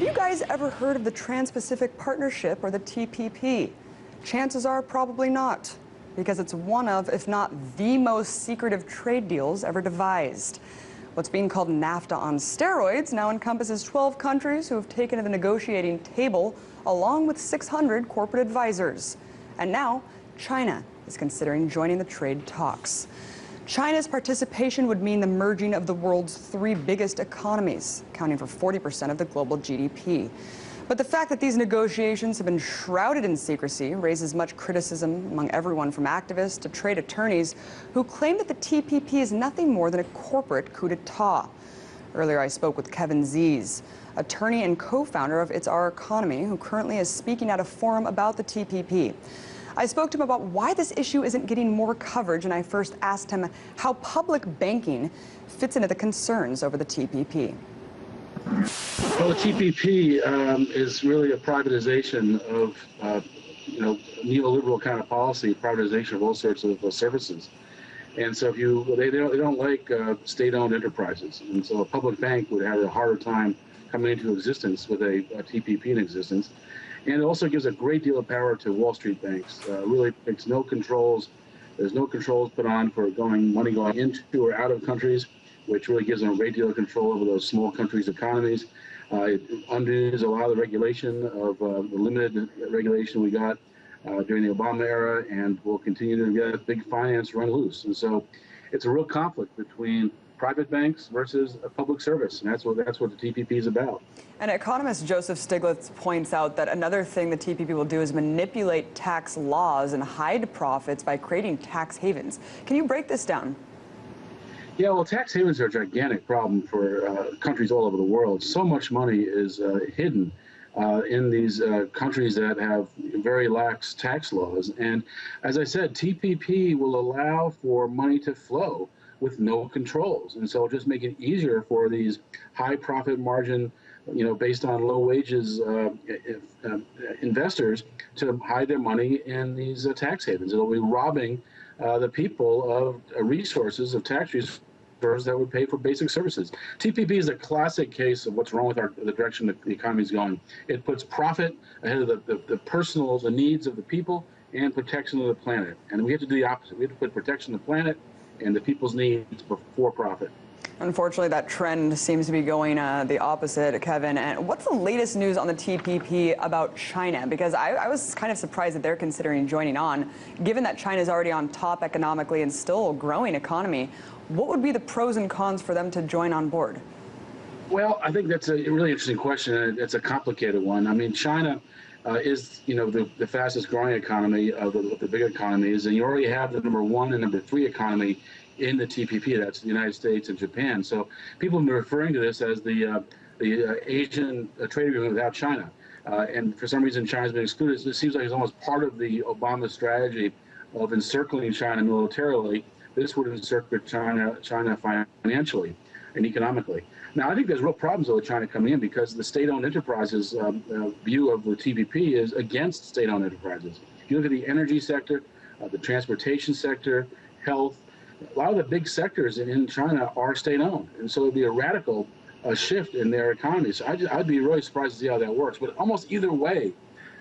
Have you guys ever heard of the Trans-Pacific Partnership, or the TPP? Chances are probably not, because it's one of, if not the most secretive trade deals ever devised. What's being called NAFTA on steroids now encompasses 12 countries who have taken to the negotiating table, along with 600 corporate advisors. And now, China is considering joining the trade talks. China's participation would mean the merging of the world's three biggest economies, accounting for 40% of the global GDP. But the fact that these negotiations have been shrouded in secrecy raises much criticism among everyone from activists to trade attorneys who claim that the TPP is nothing more than a corporate coup d'etat. Earlier, I spoke with Kevin Zies, attorney and co-founder of It's Our Economy, who currently is speaking at a forum about the TPP. I spoke to him about why this issue isn't getting more coverage, and I first asked him how public banking fits into the concerns over the TPP. Well, the TPP is really a privatization of, neoliberal kind of policy, privatization of all sorts of services. And so if they don't like state-owned enterprises, and so a public bank would have a harder time coming into existence with a TPP in existence. And it also gives a great deal of power to Wall Street banks. Really makes no controls. There's no controls put on for money going into or out of countries, which really gives them a great deal of control over those small countries' economies. It undoes a lot of the regulation of the limited regulation we got during the Obama era, and will continue to get big finance run loose. And so it's a real conflict between private banks versus a public service, and that's what the TPP is about. And economist Joseph Stiglitz points out that another thing the TPP will do is manipulate tax laws and hide profits by creating tax havens. Can you break this down? Yeah, well, tax havens are a gigantic problem for countries all over the world. So much money is hidden in these countries that have very lax tax laws. And as I said, TPP will allow for money to flow with no controls. And so just make it easier for these high profit margin, based on low wages investors to hide their money in these tax havens. It'll be robbing the people of resources, of tax resources that would pay for basic services. TPP is a classic case of what's wrong with the direction that the economy is going. It puts profit ahead of the needs of the people and protection of the planet. And we have to do the opposite. We have to put protection of the planet and the people's needs before profit. Unfortunately, that trend seems to be going the opposite, Kevin. And what's the latest news on the TPP about China? Because I was kind of surprised that they're considering joining on, given that China is already on top economically and still a growing economy. What would be the pros and cons for them to join on board? Well, I think that's a really interesting question, and it's a complicated one. I mean, China is, the fastest growing economy of the big economies, and you already have the number 1 and number 3 economy in the TPP. That's the United States and Japan. So people have been referring to this as the Asian trade agreement without China. And for some reason, China's been excluded. It seems like it's almost part of the Obama strategy of encircling China militarily. This would encircle China financially and economically. Now, I think there's real problems with China coming in, because the state-owned enterprises view of the TPP is against state-owned enterprises. If you look at the energy sector, the transportation sector, health, a lot of the big sectors in China are state-owned, and so it would be a radical shift in their economy. So I'd be really surprised to see how that works. But almost either way,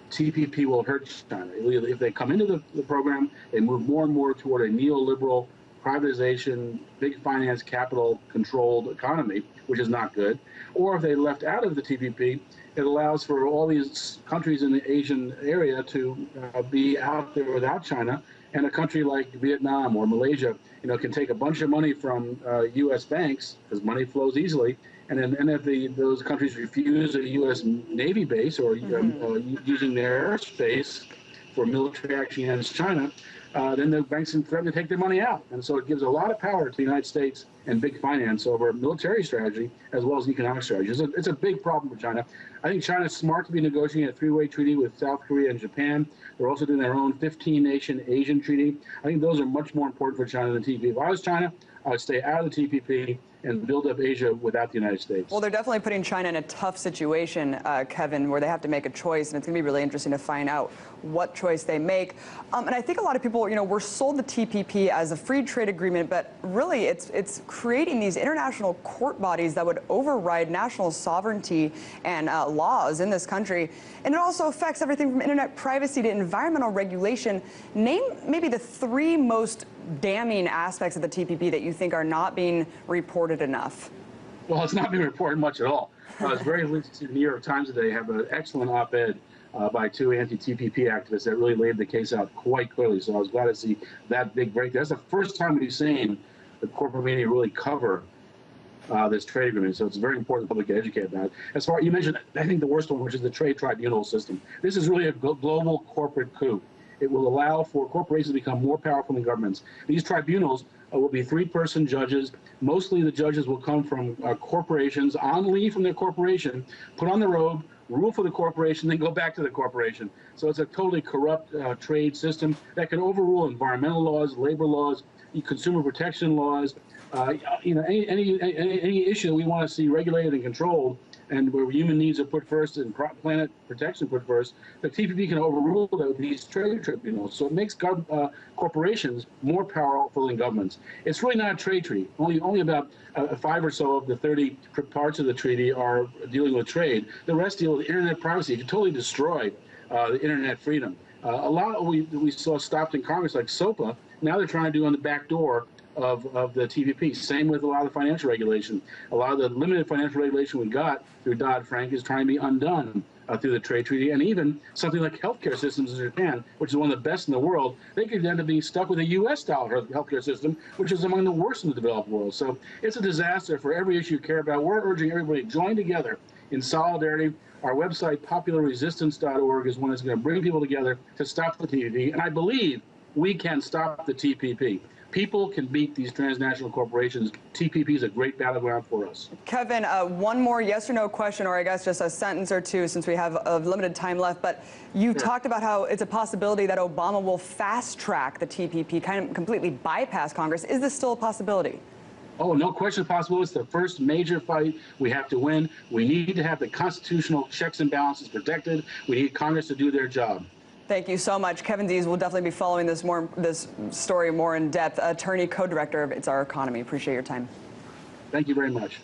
TPP will hurt China. If they come into the program, they move more and more toward a neoliberal privatization, big finance, capital-controlled economy, which is not good. Or if they left out of the TPP, it allows for all these countries in the Asian area to be out there without China. And a country like Vietnam or Malaysia, can take a bunch of money from U.S. banks, because money flows easily. And if those countries refuse a U.S. Navy base or using their airspace for military action against China, then the banks can threaten to take their money out. And so it gives a lot of power to the United States and big finance over military strategy as well as economic strategy. It's a big problem for China. I think China's smart to be negotiating a 3-way treaty with South Korea and Japan. They're also doing their own 15-nation Asian treaty. I think those are much more important for China than TPP. If I was China, I would stay out of the TPP and build up Asia without the United States. Well, they're definitely putting China in a tough situation, Kevin, where they have to make a choice, and it's going to be really interesting to find out what choice they make. And I think a lot of people, were sold the TPP as a free trade agreement, but really it's creating these international court bodies that would override national sovereignty and laws in this country. And it also affects everything from internet privacy to environmental regulation. Name maybe the 3 most damning aspects of the TPP that you think are not being reported enough. Well, it's not being reported much at all. I was very pleased to see the New York Times today have an excellent op-ed by 2 anti-TPP activists that really laid the case out quite clearly. So I was glad to see that big breakthrough. That's the first time we've seen the corporate media really cover this trade agreement. So it's very important the public get educated about it. As far as you mentioned, I think the worst one, which is the trade tribunal system. This is really a global corporate coup. It will allow for corporations to become more powerful than governments. These tribunals will be 3-person judges. Mostly the judges will come from corporations on leave from their corporation, put on the robe, rule for the corporation, then go back to the corporation. So it's a totally corrupt trade system that can overrule environmental laws, labor laws, consumer protection laws, any issue that we want to see regulated and controlled, and where human needs are put first and planet protection put first, the TPP can overrule that with these trade tribunals. So it makes corporations more powerful than governments. It's really not a trade treaty. Only about 5 or so of the 30 parts of the treaty are dealing with trade. The rest deal with internet privacy. It can totally destroy the internet freedom. A lot we saw stopped in Congress, like SOPA. Now they're trying to do on the back door of the TPP. Same with a lot of financial regulation. A lot of the limited financial regulation we got through Dodd-Frank is trying to be undone through the trade treaty. And even something like healthcare systems in Japan, which is one of the best in the world, they could end up being stuck with a U.S.-style healthcare system, which is among the worst in the developed world. So it's a disaster for every issue you care about. We're urging everybody to join together in solidarity. Our website, popularresistance.org, is one that's going to bring people together to stop the TPP. And I believe we can stop the TPP. People can beat these transnational corporations. TPP is a great battleground for us. Kevin, one more yes or no question, or I guess just a sentence or two since we have a limited time left. But you talked about how it's a possibility that Obama will fast track the TPP, kind of completely bypass Congress. Is this still a possibility? Oh, no question possible. It's the first major fight we have to win. We need to have the constitutional checks and balances protected. We need Congress to do their job. Thank you so much. Kevin Dees will definitely be following this story more in depth. Attorney, co-director of It's Our Economy. Appreciate your time. Thank you very much.